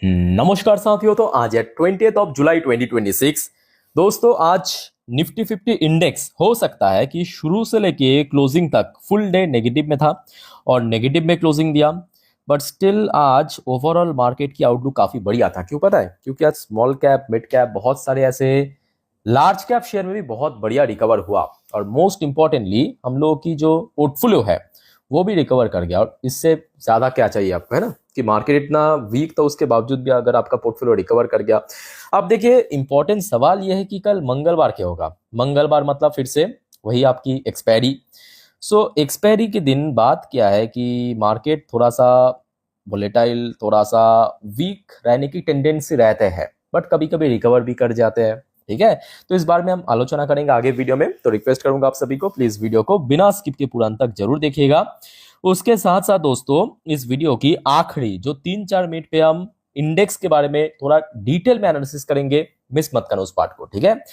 नमस्कार साथियों। तो आज है 20th ऑफ जुलाई 2026। दोस्तों आज निफ्टी 50 इंडेक्स हो सकता है कि शुरू से लेके क्लोजिंग तक फुल डे नेगेटिव में था और नेगेटिव में क्लोजिंग दिया। बट स्टिल आज ओवरऑल मार्केट की आउटलुक काफी बढ़िया था। क्यों पता है? क्योंकि आज स्मॉल कैप, मिड कैप, बहुत सारे ऐसे लार्ज कैप शेयर में भी बहुत बढ़िया रिकवर हुआ। और मोस्ट इंपॉर्टेंटली हम लोगों की जो पोर्टफोलियो है वो भी रिकवर कर गया। और इससे ज्यादा क्या चाहिए आपको, है ना? कि मार्केट इतना वीक था उसके बावजूद भी अगर आपका पोर्टफोलियो रिकवर कर गया। अब देखिए, इंपॉर्टेंट सवाल यह है कि कल मंगलवार क्या होगा। मंगलवार मतलब फिर से वही आपकी एक्सपायरी। सो एक्सपायरी के दिन बात क्या है कि मार्केट थोड़ा सा वोलेटाइल, थोड़ा सा वीक रहने की टेंडेंसी रहते हैं, बट कभी कभी रिकवर भी कर जाते हैं। ठीक है, तो इस बार में हम आलोचना करेंगे आगे वीडियो में। तो रिक्वेस्ट करूंगा आप सभी को, प्लीज वीडियो को बिना स्किप के पूरा अंत तक जरूर देखिएगा। उसके साथ साथ दोस्तों, इस वीडियो की आखिरी जो 3-4 मिनट पे हम इंडेक्स के बारे में थोड़ा डिटेल में एनालिसिस करेंगे। मिस मत करना उस पार्ट को, ठीक है?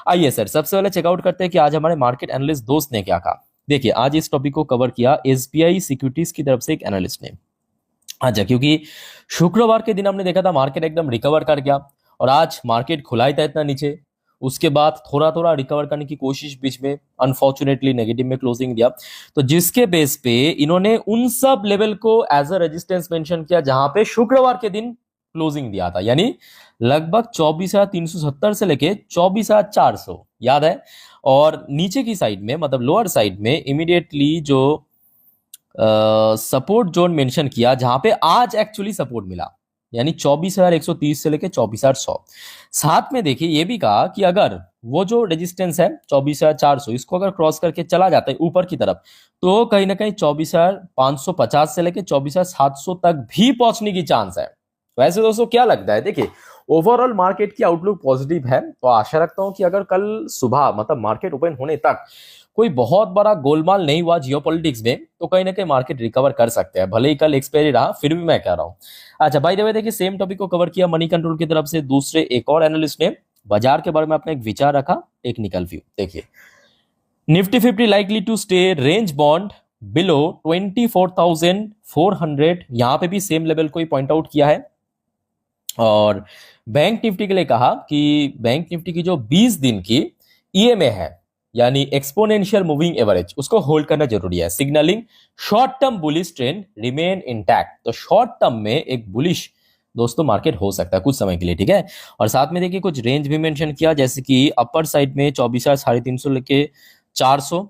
आइए सर, सबसे पहले चेकआउट करते हैं कि आज हमारे मार्केट एनालिस्ट दोस्त ने क्या कहा। देखिए, आज इस टॉपिक को कवर किया एसबीआई सिक्योरिटीज की तरफ से एक एनालिस्ट ने। अच्छा, क्योंकि शुक्रवार के दिन हमने देखा था मार्केट एकदम रिकवर कर गया और आज मार्केट खुला ही था इतना नीचे। उसके बाद थोड़ा थोड़ा रिकवर करने की कोशिश, बीच में अनफॉर्चुनेटली नेगेटिव में क्लोजिंग दिया। तो जिसके बेस पे इन्होंने उन सब लेवल को एज अ रेजिस्टेंस मेंशन किया जहां पे शुक्रवार के दिन क्लोजिंग दिया था, यानी लगभग 24,370 से लेके 24,400, याद है? और नीचे की साइड में, मतलब लोअर साइड में, इमीडिएटली जो सपोर्ट जोन मेंशन किया जहां पे आज एक्चुअली सपोर्ट मिला, यानी 24,130 से लेके 24,100। साथ में देखिए ये भी कहा कि अगर वो जो रेजिस्टेंस है 24,400, इसको अगर क्रॉस करके चला जाता है ऊपर की तरफ, तो कहीं ना कहीं 24,550 से लेके 24,700 तक भी पहुंचने की चांस है। वैसे दोस्तों क्या लगता है? देखिए, ओवरऑल मार्केट की आउटलुक पॉजिटिव है। तो आशा रखता हूं कि अगर कल सुबह, मतलब मार्केट ओपन होने तक, कोई बहुत बड़ा गोलमाल नहीं हुआ जियोपॉलिटिक्स में, तो कहीं ना कहीं मार्केट रिकवर कर सकते हैं। भले ही कल एक्सपायरी रहा, फिर भी मैं कह रहा हूं। अच्छा, बाय द वे देखिए, सेम टॉपिक को कवर किया मनी कंट्रोल की तरफ से दूसरे एक और एनालिस्ट ने बाजार के बारे में अपना एक विचार रखा, टेक्निकल व्यू। देखिए, Nifty 50 likely to stay range bound below 24,400, यहां पे भी सेम लेवल को ही पॉइंट आउट किया है। और बैंक निफ्टी के लिए कहा कि बैंक निफ्टी की जो 20 दिन की ईएमए है, यानी एक्सपोनेंशियल मूविंग एवरेज, उसको होल्ड करना जरूरी है, signalling short term bullish trend remain intact. तो शॉर्ट टर्म में एक बुलिश दोस्तों मार्केट हो सकता है कुछ समय के लिए, ठीक है? और साथ में देखिए कुछ रेंज भी मेंशन किया, जैसे कि अपर साइड में 24,350 लेके 400,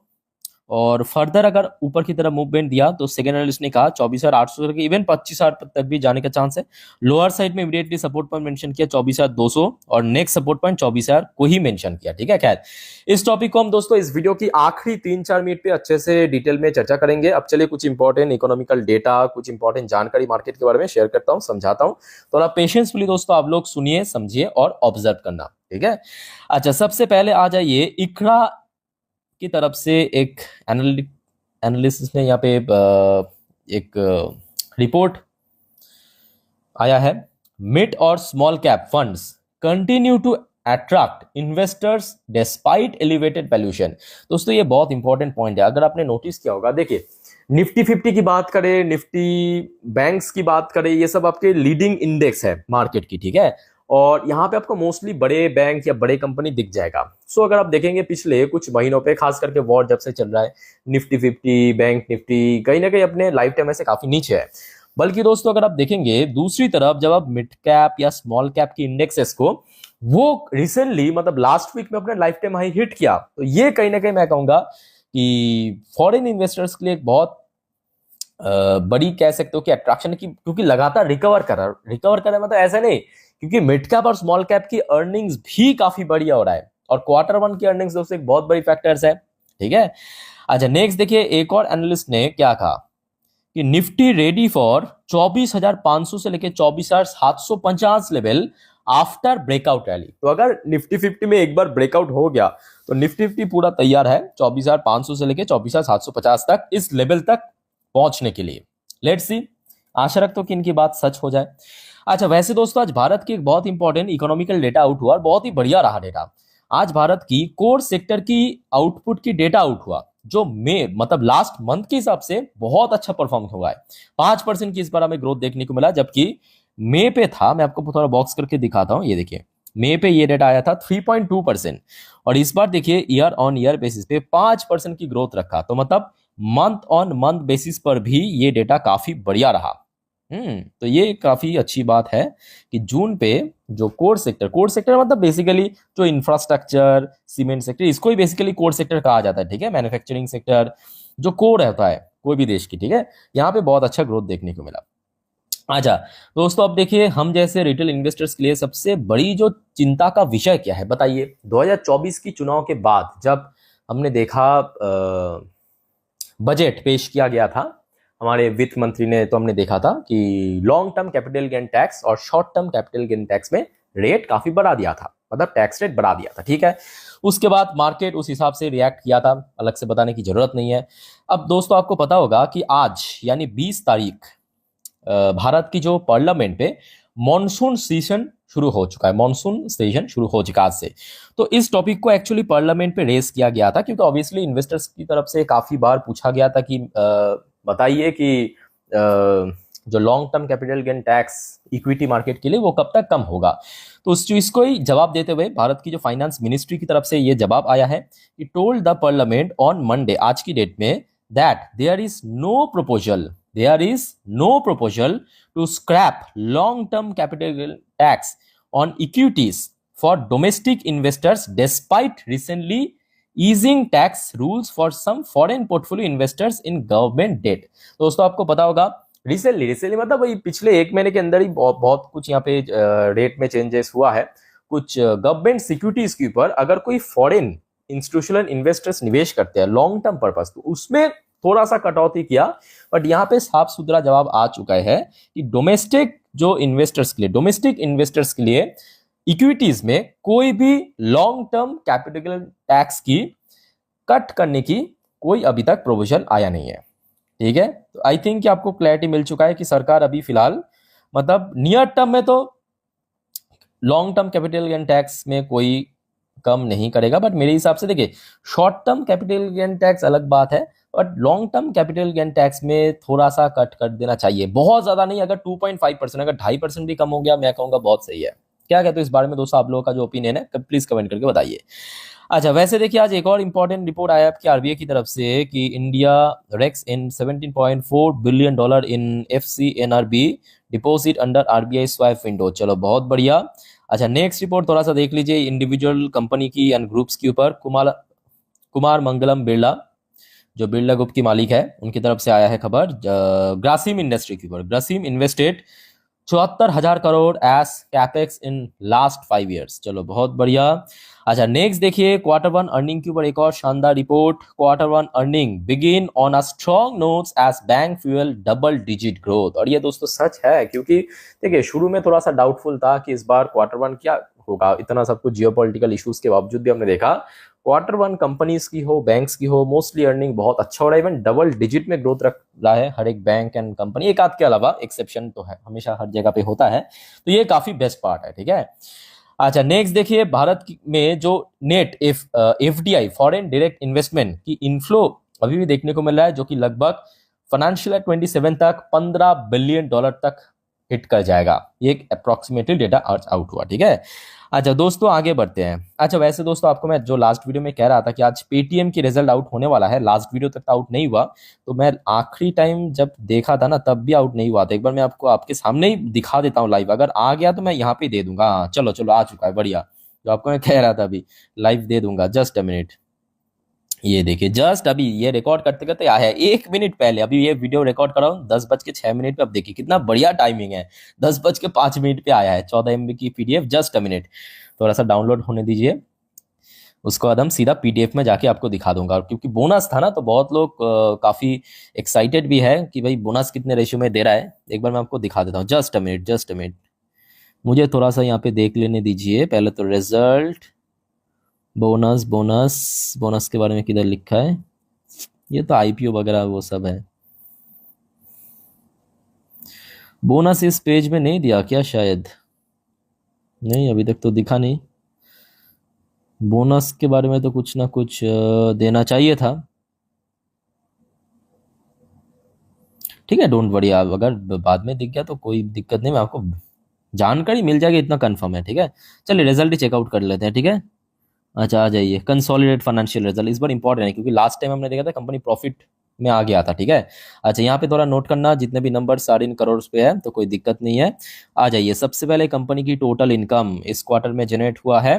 और फर्दर अगर ऊपर की तरफ मूवमेंट दिया तो सेकंड एनालिस्ट ने कहा 24,800 से इवन 25,000 तक भी जाने का चांस है। लोअर साइड में इमीडिएटली सपोर्ट पॉइंट मेंशन किया 24,200 और नेक्स्ट सपोर्ट पॉइंट 24,000 को ही मेंशन किया, ठीक है? खैर, इस टॉपिक को हम दोस्तों इस वीडियो की आखिरी 3-4 मिनट पे अच्छे से डिटेल में चर्चा करेंगे। अब चलिए कुछ इंपॉर्टेंट इकोनॉमिकल डेटा, कुछ इंपॉर्टेंट जानकारी मार्केट के बारे में शेयर करता हूं, समझाता हूं। थोड़ा पेशेंसफुली दोस्तों आप लोग सुनिए, समझिए और ऑब्जर्व करना, ठीक है? अच्छा, सबसे पहले आ जाइए इकरा की तरफ से एक एनालिसिस ने यहाँ पे एक रिपोर्ट आया है। मिड और small cap funds continue to attract investors despite elevated valuation. दोस्तों ये बहुत इंपॉर्टेंट पॉइंट है। अगर आपने नोटिस किया होगा, देखिए निफ्टी 50 की बात करें, निफ्टी बैंक्स की बात करें, ये सब आपके लीडिंग इंडेक्स है मार्केट की, ठीक है? और यहाँ पे आपको मोस्टली बड़े बैंक या बड़े कंपनी दिख जाएगा। सो अगर आप देखेंगे पिछले कुछ महीनों पे, खास करके वॉर जब से चल रहा है, निफ्टी 50, बैंक निफ्टी कहीं ना कहीं अपने लाइफ टाइम से काफी नीचे है। बल्कि दोस्तों अगर आप देखेंगे दूसरी तरफ, जब आप मिड कैप या स्मॉल कैप की इंडेक्सेस को, वो रिसेंटली मतलब लास्ट वीक में अपने लाइफ टाइम हाई हिट किया। तो ये कहीं ना कहीं मैं कहूंगा कि फॉरेन इन्वेस्टर्स के लिए एक बहुत बड़ी कह सकते हो कि अट्रैक्शन की, क्योंकि लगातार रिकवर कर रहा है। मतलब ऐसा नहीं, क्योंकि मिड कैप और स्मॉल कैप की अर्निंग्स भी काफी बढ़िया हो रहा है और क्वार्टर 1 की अर्निंग्स दोस्तों एक बहुत बड़ी फैक्टर्स है, ठीक है? अच्छा, नेक्स्ट देखिए, एक और एनालिस्ट ने क्या कहा कि निफ्टी रेडी फॉर 24,500 से लेके 24,750 लेवल आफ्टर ब्रेकआउट रैली। तो अगर निफ्टी 50 में एक बार ब्रेकआउट हो गया तो निफ्टी 50 पूरा तैयार है 24,500 से लेके 24,750 तक, इस लेवल तक पहुंचने के लिए। लेट्स सी, आशा रखता हूं कि इनकी बात सच हो जाए। अच्छा, वैसे दोस्तों आज भारत की एक बहुत इंपॉर्टेंट इकोनॉमिकल डेटा आउट हुआ और बहुत ही बढ़िया रहा डेटा। आज भारत की कोर सेक्टर की आउटपुट की डेटा आउट हुआ, जो मई मतलब लास्ट मंथ के हिसाब से बहुत अच्छा परफॉर्म हुआ है। 5% की इस बार हमें ग्रोथ देखने को मिला, जबकि मई पे था, मैं आपको थोड़ा बॉक्स करके दिखाता हूँ, ये देखिए मई पे ये डेटा आया था 3.2%, और इस बार देखिए ईयर ऑन ईयर बेसिस पे 5% की ग्रोथ रखा, तो मतलब मंथ ऑन मंथ बेसिस पर भी ये डेटा काफी बढ़िया रहा। तो ये काफी अच्छी बात है कि जून पे जो कोर सेक्टर मतलब बेसिकली जो इंफ्रास्ट्रक्चर, सीमेंट सेक्टर, इसको ही बेसिकली कोर सेक्टर कहा जाता है, ठीक है, मैन्युफैक्चरिंग सेक्टर जो कोर होता है कोई भी देश की, ठीक है, यहाँ पे बहुत अच्छा ग्रोथ देखने को मिला। अच्छा दोस्तों, अब देखिए हम जैसे रिटेल इन्वेस्टर्स के लिए सबसे बड़ी जो चिंता का विषय क्या है बताइए। 2024 की चुनाव के बाद जब हमने देखा बजट पेश किया गया था हमारे वित्त मंत्री ने, तो हमने देखा था कि long term capital gain tax और short term capital gain tax में रेट काफी बढ़ा दिया था, मतलब टैक्स रेट बढ़ा दिया था, ठीक है। उसके बाद मार्केट उस हिसाब से रिएक्ट किया था, अलग से बताने की जरूरत नहीं है। अब दोस्तों आपको पता होगा कि आज यानी 20 तारीख भारत की जो पार्लियामेंट पे मॉनसून सेशन शुरू हो चुका है, मॉनसून सेशन शुरू हो चुका आज से। तो इस टॉपिक को एक्चुअली पार्लियामेंट पे रेस किया गया था, क्योंकि ऑब्वियसली इन्वेस्टर्स की तरफ से काफी बार पूछा गया था कि बताइए कि जो long term capital gain tax equity market के लिए वो कब तक कम होगा। तो उस चीज को ही जवाब देते हुए भारत की जो फाइनेंस मिनिस्ट्री की तरफ से ये जवाब आया है कि told the parliament on Monday, आज की डेट में, that there is no proposal to scrap long-term capital tax on equities for domestic investors despite recently easing tax rules for some foreign portfolio investors in government debt। दोस्तों आपको पता होगा recently मतलब वही पिछले एक महीने के अंदर ही बहुत कुछ यहाँ पे रेट में चेंजेस हुआ है। कुछ गवर्नमेंट सिक्योरिटीज के ऊपर अगर कोई फॉरेन इंस्टीट्यूशनल इन्वेस्टर्स निवेश करते हैं लॉन्ग टर्म पर्पस, तो उसमें थोड़ा सा कटौती किया, बट यहाँ पे साफ सुथरा जवाब आ चुका है कि डोमेस्टिक इन्वेस्टर्स के लिए इक्विटीज में कोई भी लॉन्ग टर्म कैपिटल टैक्स की कट करने की कोई अभी तक प्रोविजन आया नहीं है, ठीक है। तो आई थिंक कि आपको क्लैरिटी मिल चुका है कि सरकार अभी फिलहाल मतलब नियर टर्म में तो long term capital gain tax में कोई कम नहीं करेगा, बट मेरे हिसाब से देखिए short term capital gain tax अलग बात है, but long term capital gain tax में थोड़ा सा कट कर देना चाहिए, बहुत ज्यादा नहीं। अगर 2.5%, अगर 2.5% भी कम हो गया मैं कहूंगा बहुत सही है। क्या कहते हो इस बारे में दोस्तों, आप लोगों का जो ओपिनियन है प्लीज कमेंट करके बताइए। अच्छा वैसे देखिए आज एक और इंपॉर्टेंट रिपोर्ट आया आपकी आरबीआई की तरफ से कि India rakes in $17.4 billion in FCNRB deposit under RBI swap window. चलो बहुत बढ़िया। अच्छा नेक्स्ट रिपोर्ट थोड़ा सा देख लीजिए इंडिविजुअल कंपनी की एंड ग्रुप्स के ऊपर। कुमार मंगलम बिरला जो बिरला ग्रुप की मालिक है उनकी तरफ से आया है खबर ग्रासिम इंडस्ट्री के ऊपर। Grasim invested 74,000 crore S capex in last 5 years. चलो बहुत बढ़िया। अच्छा नेक्स्ट देखिए Q1 अर्निंग के ऊपर एक और शानदार report. Q1 earning begin on a strong notes as bank fuel double digit growth. और ये दोस्तों सच है, क्योंकि देखिए शुरू में थोड़ा सा डाउटफुल था कि इस बार Q1 क्या होगा, इतना सब कुछ जियोपॉलिटिकल इश्यूज के बावजूद भी हमने देखा Q1 कंपनीज की हो बैंक्स की हो मोस्टली अर्निंग बहुत अच्छा हो रहा है, इवन डबल डिजिट में ग्रोथ रख रहा है हर एक बैंक एंड कंपनी, एक आध के अलावा, एक्सेप्शन तो है हमेशा हर जगह पे होता है, तो ये काफी बेस्ट पार्ट है, ठीक है। अच्छा नेक्स्ट देखिए भारत में जो net FDI foreign direct investment की इनफ्लो अभी भी देखने को मिल रहा है, जो कि लगभग फाइनेंशियल ईयर 27 तक $15 बिलियन तक हिट कर जाएगा। ये एक अप्रोक्सीमेटली डेटा आउट हुआ, ठीक है। अच्छा दोस्तों आगे बढ़ते हैं। अच्छा वैसे दोस्तों आपको मैं जो लास्ट वीडियो में कह रहा था कि आज पेटीएम की रिजल्ट आउट होने वाला है, लास्ट वीडियो तक आउट नहीं हुआ, तो मैं आखिरी टाइम जब देखा था ना तब भी आउट नहीं हुआ था। एक बार मैं आपको आपके सामने ही दिखा देता हूँ लाइव, अगर आ गया तो मैं यहाँ पे दे दूंगा। हाँ चलो चलो आ चुका है, बढ़िया। जो आपको मैं कह रहा था अभी लाइव दे दूंगा, जस्ट अ मिनट। ये देखिए जस्ट अभी ये रिकॉर्ड करते करते आया है 1 मिनट पहले, अभी ये वीडियो रिकॉर्ड कर रहा हूँ 10:06 पे। अब देखिए कितना बढ़िया टाइमिंग है, 10:05 पे आया है 14 MB की PDF, जस्ट अ मिनट। थोड़ा सा डाउनलोड होने दीजिए, उसको बाद हम सीधा PDF में जाके आपको दिखा दूंगा। क्योंकि बोनस था ना तो बहुत लोग काफी एक्साइटेड भी है कि भाई बोनस कितने रेशियो में दे रहा है। एक बार मैं आपको दिखा देता हूँ, जस्ट अ मिनट मुझे थोड़ा सा यहाँ पे देख लेने दीजिए। पहले तो रिजल्ट, बोनस बोनस बोनस के बारे में किधर लिखा है, ये तो IPO वगैरह वो सब है। बोनस इस पेज में नहीं दिया क्या, शायद नहीं, अभी तक तो दिखा नहीं। बोनस के बारे में तो कुछ ना कुछ देना चाहिए था, ठीक है। डोंट वरी, आप अगर बाद में दिख गया तो कोई दिक्कत नहीं, मैं आपको जानकारी मिल जाएगी इतना कंफर्म है, ठीक है। चलिए रिजल्ट ही चेकआउट कर लेते हैं, ठीक है। अच्छा आ जाइए, कंसोलिडेट फाइनेंशियल रिजल्ट इस बार इंपॉर्टेंट है क्योंकि लास्ट टाइम हमने देखा था कंपनी प्रॉफिट में आ गया था, ठीक है। अच्छा यहाँ पे थोड़ा नोट करना, जितने भी नंबर सारे इन करोड़ पे है तो कोई दिक्कत नहीं है। आ जाइए, सबसे पहले कंपनी की टोटल इनकम इस क्वार्टर में जनरेट हुआ है।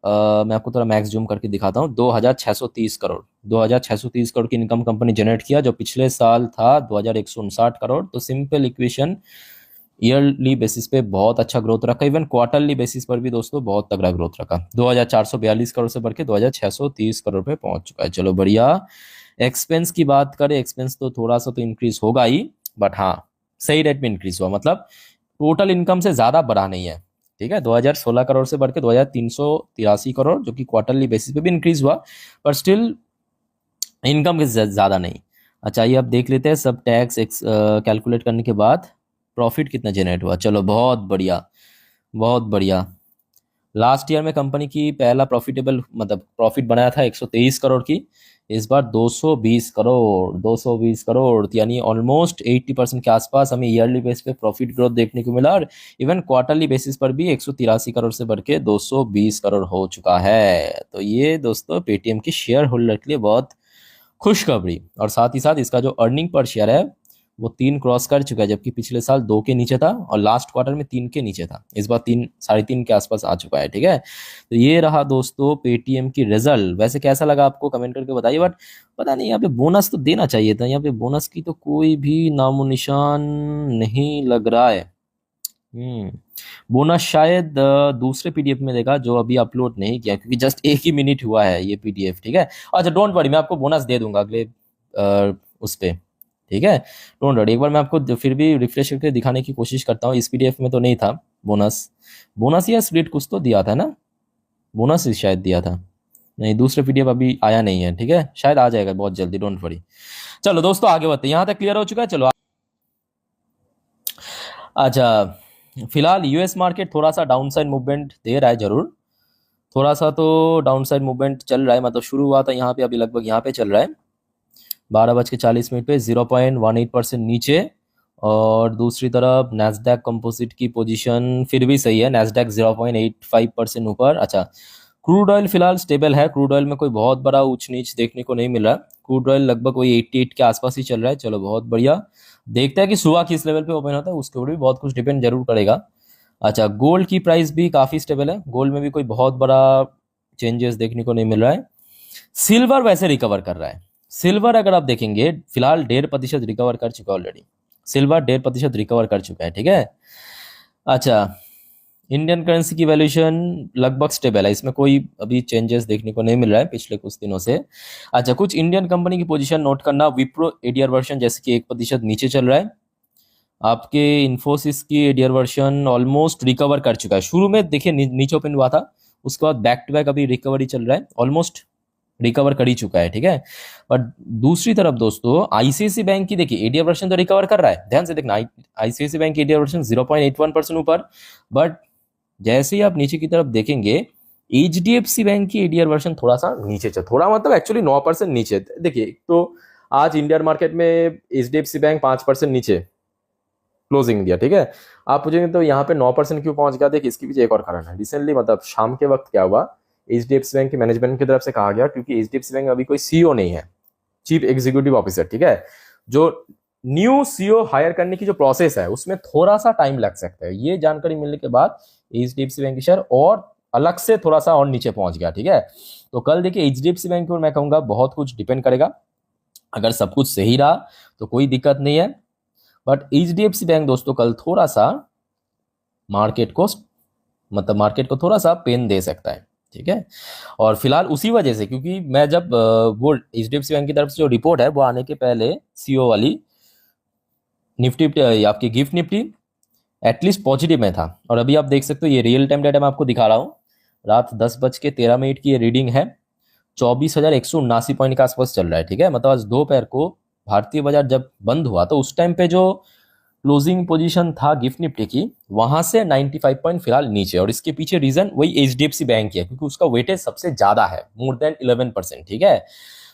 मैं आपको थोड़ा मैक्स जूम करके दिखाता हूँ, 2630 करोड़, 2630 करोड़ की इनकम कंपनी जनरेट किया, जो पिछले साल था 2159 करोड़। तो सिंपल इक्वेशन, ईयरली बेसिस पे बहुत अच्छा ग्रोथ रखा, इवन क्वार्टरली बेसिस पर भी दोस्तों बहुत तगड़ा ग्रोथ रखा, 2442 करोड़ से बढ़ के 2630 करोड़ पे पहुंच चुका है। चलो बढ़िया। एक्सपेंस की बात करें, एक्सपेंस तो थोड़ा सा तो इंक्रीज होगा ही, बट हाँ सही रेट में इंक्रीज हुआ, मतलब टोटल इनकम से ज्यादा बढ़ा नहीं है, ठीक है। 2016 करोड़ से बढ़ के 2383 करोड़, जो कि क्वार्टरली बेसिस पे भी इंक्रीज हुआ, पर स्टिल इनकम के ज्यादा नहीं। अच्छा ये अब देख लेते हैं सब टैक्स कैलकुलेट करने के बाद प्रॉफिट कितना जनरेट हुआ। चलो बहुत बढ़िया, बहुत बढ़िया। लास्ट ईयर में कंपनी की पहला प्रॉफिटेबल मतलब प्रॉफिट बनाया था 123 करोड़ की, इस बार 220 करोड़, 220 करोड़, यानी ऑलमोस्ट 80% के आसपास हमें ईयरली बेस पे प्रॉफिट ग्रोथ देखने को मिला, और इवन क्वार्टरली बेसिस पर भी 183 करोड़ से बढ़ के 220 करोड़ हो चुका है। तो ये दोस्तों पेटीएम की शेयर होल्डर के लिए बहुत खुशखबरी, और साथ ही साथ इसका जो अर्निंग पर शेयर है वो 3 क्रॉस कर चुका है, जबकि पिछले साल 2 के नीचे था और लास्ट क्वार्टर में 3 के नीचे था, इस बार 3 3.5 के आसपास आ चुका है, ठीक है। तो ये रहा दोस्तों पेटीएम की रिजल्ट। वैसे कैसा लगा आपको कमेंट करके बताइए, बट पता नहीं यहाँ पे बोनस तो देना चाहिए था, यहाँ पे बोनस की तो कोई भी नामो निशान नहीं लग रहा है। बोनस शायद दूसरे पीडीएफ में देगा जो अभी अपलोड नहीं किया, क्योंकि जस्ट एक ही मिनट हुआ है ये पीडीएफ, ठीक है। अच्छा डोंट वरी, मैं आपको बोनस दे दूंगा अगले उस पे, ठीक है। डोंट वरी, एक बार मैं आपको फिर भी रिफ्रेश करके दिखाने की कोशिश करता हूँ। इस पीडीएफ में तो नहीं था बोनस, बोनस या स्प्लिट कुछ तो दिया था ना, बोनस ही शायद दिया था। नहीं, दूसरे पीडीएफ अभी आया नहीं है, ठीक है, शायद आ जाएगा बहुत जल्दी, डोंट वरी। चलो दोस्तों आगे बढ़ते हैं, यहाँ तक क्लियर हो चुका है। चलो अच्छा, फिलहाल यूएस मार्केट थोड़ा सा डाउनसाइड मूवमेंट दे रहा है, जरूर थोड़ा सा तो डाउनसाइड मूवमेंट चल रहा है, मतलब शुरू हुआ था यहाँ पे, अभी लगभग यहाँ पे चल रहा है 12:40 पे 0.18% नीचे। और दूसरी तरफ नैस्डैक कंपोजिट की पोजीशन फिर भी सही है, नैस्डैक 0.85% ऊपर। अच्छा क्रूड ऑयल फिलहाल स्टेबल है, क्रूड ऑयल में कोई बहुत बड़ा ऊंच नीच देखने को नहीं मिल रहा, क्रूड ऑयल लगभग वही 88 के आसपास ही चल रहा है। चलो बहुत बढ़िया, देखते हैं कि सुबह किस लेवल पे ओपन होता है, उसके ऊपर भी बहुत कुछ डिपेंड जरूर करेगा। अच्छा गोल्ड की प्राइस भी काफी स्टेबल है, गोल्ड में भी कोई बहुत बड़ा चेंजेस देखने को नहीं मिल रहा है। सिल्वर वैसे रिकवर कर रहा है, सिल्वर अगर आप देखेंगे फिलहाल 1.5% रिकवर कर चुका है ऑलरेडी, सिल्वर 1.5% रिकवर कर चुका है, ठीक है। अच्छा इंडियन करेंसी की वैल्यूएशन लगभग स्टेबल है, इसमें कोई अभी चेंजेस देखने को नहीं मिल रहा है पिछले कुछ दिनों से। अच्छा कुछ इंडियन कंपनी की पोजीशन नोट करना, विप्रो एडीआर वर्जन जैसे कि 1% नीचे चल रहा है, आपके इन्फोसिस की एडीआर वर्जन ऑलमोस्ट रिकवर कर चुका है, शुरू में देखिए नीचे ओपन हुआ था, उसके बाद बैक टू बैक अभी रिकवरी चल रहा है, ऑलमोस्ट रिकवर कर ही चुका है, ठीक है। बट दूसरी तरफ दोस्तों आईसीआईसी बैंक की देखिए एडीआर वर्जन तो रिकवर कर रहा है, ध्यान से देखना, आईसीआईसी बैंक की एडीआर वर्जन 0.81% ऊपर, बट जैसे ही आप नीचे की तरफ देखेंगे एचडीएफसी बैंक की एडीआर वर्जन थोड़ा सा नीचे चल, थोड़ा मतलब एक्चुअली 9% नीचे। देखिए तो आज इंडियन मार्केट में एचडीएफसी बैंक 5% नीचे क्लोजिंग दिया, ठीक है। आप पूछेंगे तो यहाँ पे 9% क्यों पहुंच गया, देखिए इसके पीछे एक और कारण है। रिसेंटली मतलब शाम के वक्त क्या हुआ, एचडीएफसी बैंक के मैनेजमेंट की तरफ से कहा गया, क्योंकि एचडीएफसी बैंक अभी कोई सीईओ नहीं है, चीफ एग्जीक्यूटिव ऑफिसर, ठीक है, जो न्यू सीईओ हायर करने की जो प्रोसेस है उसमें थोड़ा सा टाइम लग सकता है। ये जानकारी मिलने के बाद एचडीएफसी बैंक की शेयर और अलग से थोड़ा सा और नीचे पहुंच गया, ठीक है। तो कल देखिए एचडीएफसी बैंक पर मैं कहूंगा बहुत कुछ डिपेंड करेगा, अगर सब कुछ सही रहा तो कोई दिक्कत नहीं है, बट एचडीएफसी बैंक दोस्तों कल थोड़ा सा मार्केट को थोड़ा सा पेन दे सकता है, ठीक है। और फिलहाल उसी वजह से, क्योंकि मैं जब वो एचडीएफसी बैंक की तरफ से जो रिपोर्ट है वो आने के पहले सीईओ वाली निफ्टी आपकी गिफ्ट निफ्टी एटलीस्ट पॉजिटिव में था, और अभी आप देख सकते हो ये रियल टाइम डाटा मैं आपको दिखा रहा हूँ, रात 10:13 की ये रीडिंग है, 24,179 पॉइंट के आसपास चल रहा है, ठीक है। मतलब आज दोपहर को भारतीय बाजार जब बंद हुआ तो उस टाइम पे जो क्लोजिंग पोजीशन था गिफ्ट निफ्टी की, वहां से 95 पॉइंट फिलहाल नीचे, और इसके पीछे रीजन वही एचडीएफसी बैंक की है, क्योंकि उसका वेटेज सबसे ज्यादा है, मोर देन 11%, ठीक है।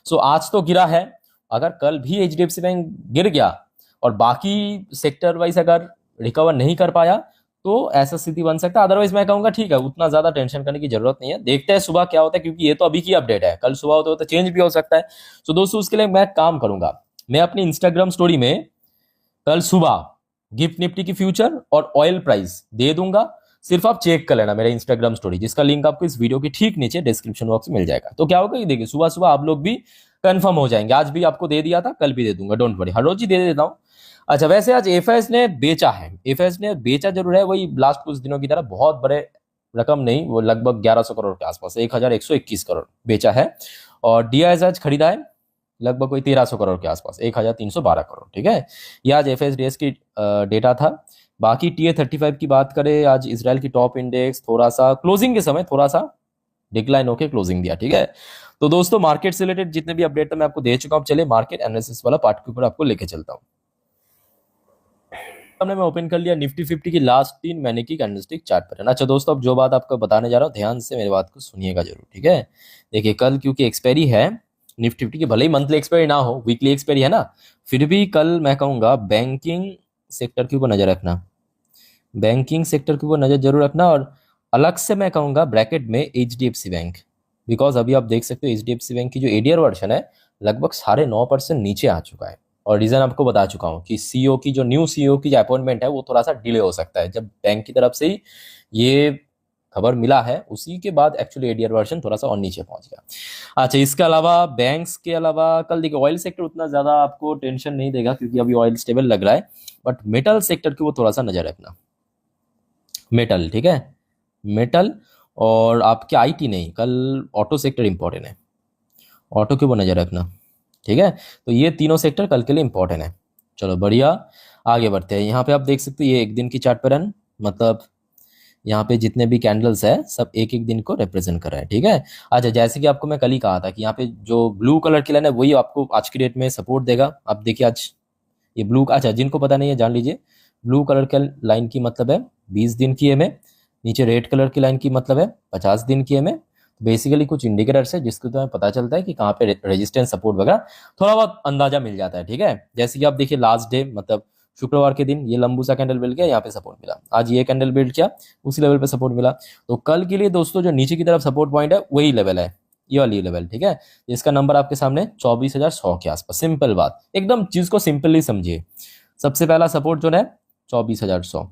सो आज तो गिरा है, अगर कल भी एचडीएफसी बैंक गिर गया और बाकी सेक्टर वाइज अगर रिकवर नहीं कर पाया तो ऐसा स्थिति बन सकता है। अदरवाइज मैं कहूंगा ठीक है, उतना ज्यादा टेंशन करने की जरूरत नहीं है, देखते हैं सुबह क्या होता है, क्योंकि ये तो अभी की अपडेट है, कल सुबह होते होते चेंज भी हो सकता है। तो दोस्तों उसके लिए मैं काम करूंगा, मैं अपनी इंस्टाग्राम स्टोरी में कल सुबह गिफ्ट निफ्टी की फ्यूचर और ऑयल प्राइस दे दूंगा। सिर्फ आप चेक कर लेना मेरे इंस्टाग्राम स्टोरी, जिसका लिंक आपको इस वीडियो के ठीक नीचे डिस्क्रिप्शन बॉक्स में मिल जाएगा। तो क्या होगा कि देखिए सुबह सुबह आप लोग भी कंफर्म हो जाएंगे, आज भी आपको दे दिया था, कल भी दे दूंगा, डोंट वरी, हर रोज ही दे देता हूँ। अच्छा, वैसे आज एफएस ने बेचा है, एफएस ने बेचा जरूर है, वही लास्ट कुछ दिनों की तरह बहुत बड़े रकम नहीं, वो लगभग 1100 करोड़ के आसपास, 1121 करोड़ बेचा है। और डीआईएस आज खरीदा है लगभग कोई 1300 करोड़ के आसपास, 1312 करोड़। ठीक है, ये आज एफएसडीएस की डेटा था। बाकी TA35 की बात करें, आज इसराइल की टॉप इंडेक्स थोड़ा सा क्लोजिंग के समय थोड़ा सा डिक्लाइन होकर क्लोजिंग दिया। ठीक है, तो दोस्तों मार्केट से रिलेटेड जितने भी अपडेट मैं आपको दे चुका हूं, चलिए मार्केट एनालिसिस वाला पार्ट के ऊपर आपको लेके चलता हूं। हमने मैं ओपन कर लिया निफ्टी 50 की लास्ट 3 महीने की कैंडलस्टिक चार्ट पैटर्न। अच्छा दोस्तों, अब जो बात आपको बताने जा रहा हूँ ध्यान से मेरी बात को सुनिएगा जरूर। ठीक है, देखिए कल क्योंकि एक्सपायरी है निफ्टी 50 की, भले ही मंथली एक्सपायरी ना हो, वीकली एक्सपायरी है ना, फिर भी कल मैं कहूंगा बैंकिंग सेक्टर के ऊपर नजर रखना, बैंकिंग सेक्टर के ऊपर नजर जरूर रखना। और अलग से मैं कहूंगा ब्रैकेट में HDFC बैंक, बिकॉज अभी आप देख सकते हो HDFC बैंक की जो एडीआर वर्जन है लगभग 9.5% नीचे आ चुका है। और रीजन आपको बता चुका हूं कि सीईओ की जो न्यू सीईओ की जो अपॉइंटमेंट है वो थोड़ा सा डिले हो सकता है। जब बैंक की तरफ से ही ये खबर मिला है उसी के बाद एक्चुअली एडीआर वर्जन थोड़ा सा और नीचे पहुंच गया। अच्छा, इसके अलावा बैंक्स के अलावा कल देखिए ऑयल सेक्टर उतना ज्यादा आपको टेंशन नहीं देगा क्योंकि अभी ऑयल स्टेबल लग रहा है, बट मेटल सेक्टर की वो थोड़ा सा नजर रखना, मेटल। ठीक है, मेटल और आपके आईटी नहीं, कल ऑटो सेक्टर इंपॉर्टेंट है, ऑटो के ऊपर नजर रखना। ठीक है, तो ये तीनों सेक्टर कल के लिए इंपॉर्टेंट है। चलो बढ़िया, आगे बढ़ते हैं। यहाँ पे आप देख सकते हो ये एक दिन की चार्ट पैटर्न, मतलब यहाँ पे जितने भी कैंडल्स है सब एक एक दिन को रिप्रेजेंट कर रहे हैं। ठीक है, अच्छा जैसे कि आपको मैं कल ही कहा था कि यहाँ पे जो ब्लू कलर की लाइन है वही आपको आज की डेट में सपोर्ट देगा। आप देखिए आज ये ब्लू, अच्छा जिनको पता नहीं है जान लीजिए, ब्लू कलर के लाइन की मतलब है 20 दिन की EMA, नीचे रेड कलर की लाइन की मतलब है 50 दिन की EMA। बेसिकली कुछ इंडिकेटर्स है जिसको तुम्हें पता चलता है कि कहाँ पे रेजिस्टेंस सपोर्ट वगैरह थोड़ा बहुत अंदाजा मिल जाता है। ठीक है, जैसे कि आप देखिए लास्ट डे मतलब शुक्रवार के दिन ये लंबू सा कैंडल बिल्ड किया, यहाँ पे सपोर्ट मिला, आज ये कैंडल बिल्ड किया उसी लेवल पे सपोर्ट मिला। तो कल के लिए दोस्तों जो नीचे की तरफ सपोर्ट पॉइंट है वही लेवल है, ये वाली लेवल। ठीक है, इसका नंबर आपके सामने 24,100 के आसपास, सिंपल बात, एकदम चीज को सिंपली समझिए। सबसे पहला सपोर्ट जो है 24,100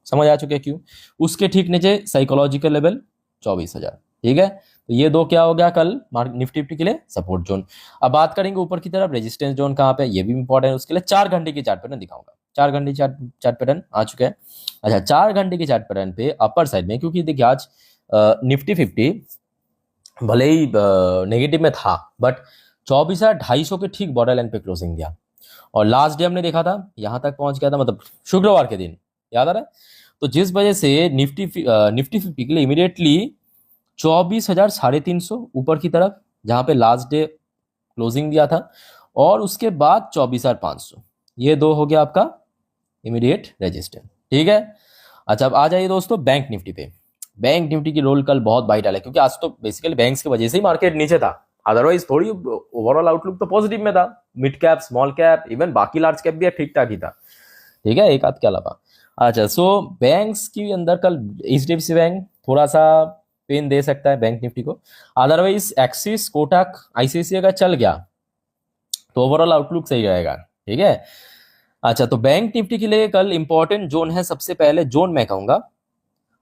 समझ आ चुके क्यों, उसके ठीक नीचे साइकोलॉजिकल लेवल 24,000। ठीक है, तो ये दो क्या हो गया कल निफ्टी के लिए सपोर्ट जोन। अब बात करेंगे ऊपर की तरफ रेजिस्टेंस जोन कहाँ पे, ये भी इंपॉर्टेंट है, उसके लिए 4 घंटे की चार्ट पैटर्न दिखाऊंगा। 4 घंटे चार्ट पैटर्न आ चुके हैं। अच्छा, 4 घंटे की चार्ट पैटर्न पे अपर साइड में, क्योंकि देखिए आज निफ्टी 50 भले ही नेगेटिव में था बट 24,250 के ठीक बॉर्डर लाइन पे क्लोजिंग दिया। और लास्ट डे हमने देखा था यहां तक पहुंच गया था, मतलब शुक्रवार के दिन, याद आ रहा है। तो जिस वजह से निफ्टी 50 के लिए इमीडिएटली 24,350 ऊपर की तरफ, जहां पे लास्ट डे क्लोजिंग दिया था, और उसके बाद 24,500, ये दो हो गया आपका इमीडिएट रेजिस्टेंस। ठीक है, अच्छा अब आ जाइए दोस्तों बैंक निफ्टी पे। बैंक निफ्टी की रोल कल बहुत वाइटल है, क्योंकि आज तो बेसिकली बैंक्स की वजह से ही मार्केट नीचे था, अदरवाइज थोड़ी ओवरऑल आउटलुक तो पॉजिटिव में था। Mid cap, small cap, even बाकी लार्ज कैप भी ठीक ठाक ही था। ठीक है, एक आध के अलावा। अच्छा, सो बैंक्स के अंदर कल HDFC बैंक थोड़ा सा पेन दे सकता है बैंक निफ्टी को, अदरवाइज एक्सिस, कोटक, ICICI अगर चल गया तो ओवरऑल आउटलुक सही रहेगा। ठीक है, अच्छा तो बैंक निफ्टी के लिए कल इंपॉर्टेंट जोन है, सबसे पहले जोन मैं कहूंगा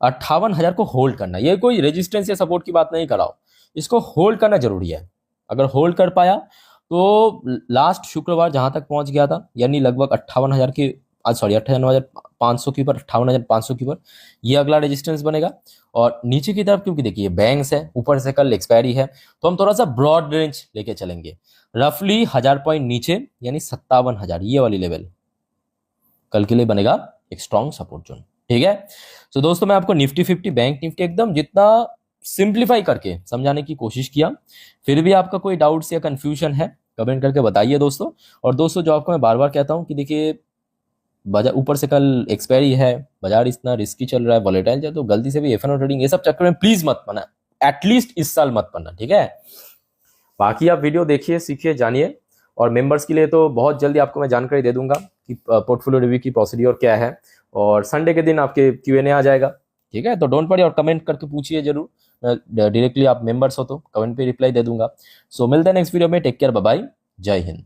58,000 को होल्ड करना। ये कोई रेजिस्टेंस या सपोर्ट की बात नहीं कर रहा हूं, इसको होल्ड करना जरूरी है। अगर होल्ड कर पाया तो लास्ट शुक्रवार जहां तक पहुंच गया था, यानी लगभग 58,000 की, सॉरी 58,500 के ऊपर, 58,500 के ऊपर, ये अगला रेजिस्टेंस बनेगा। और नीचे की तरफ क्योंकि देखिए बैंक्स है, ऊपर से कल एक्सपायरी है, तो हम थोड़ा सा ब्रॉड रेंज लेके चलेंगे, रफली 1000 पॉइंट नीचे यानी 57,000, ये वाली लेवल कल के लिए बनेगा एक स्ट्रॉन्ग सपोर्ट जोन। ठीक है, तो दोस्तों मैं आपको निफ्टी 50, बैंक निफ्टी एकदम जितना सिंप्लीफाई करके समझाने की कोशिश किया, फिर भी आपका कोई डाउट्स या कंफ्यूजन है कमेंट करके बताइए दोस्तों। और दोस्तों जो आपको मैं बार बार कहता हूं कि देखिए बाजार ऊपर से कल एक्सपायरी है, बाजार इतना रिस्की चल रहा है, वॉलेटाइल है, तो गलती से भी F&O ट्रेडिंग ये सब चक्कर में प्लीज मत पड़ना, एटलीस्ट इस साल मत पड़ना। ठीक है, बाकी आप वीडियो देखिए, सीखिए, जानिए। और मेंबर्स के लिए तो बहुत जल्दी आपको मैं जानकारी दे दूंगा कि पोर्टफोलियो रिव्यू की प्रोसीड्योर क्या है, और संडे के दिन आपके Q&A आ जाएगा। ठीक है, तो डोंट वरी और कमेंट करके पूछिए जरूर। डायरेक्टली आप मेंबर्स हो तो कमेंट पे रिप्लाई दे दूंगा। सो मिलते हैं नेक्स्ट वीडियो में। टेक केयर, बाय बाय, जय हिंद।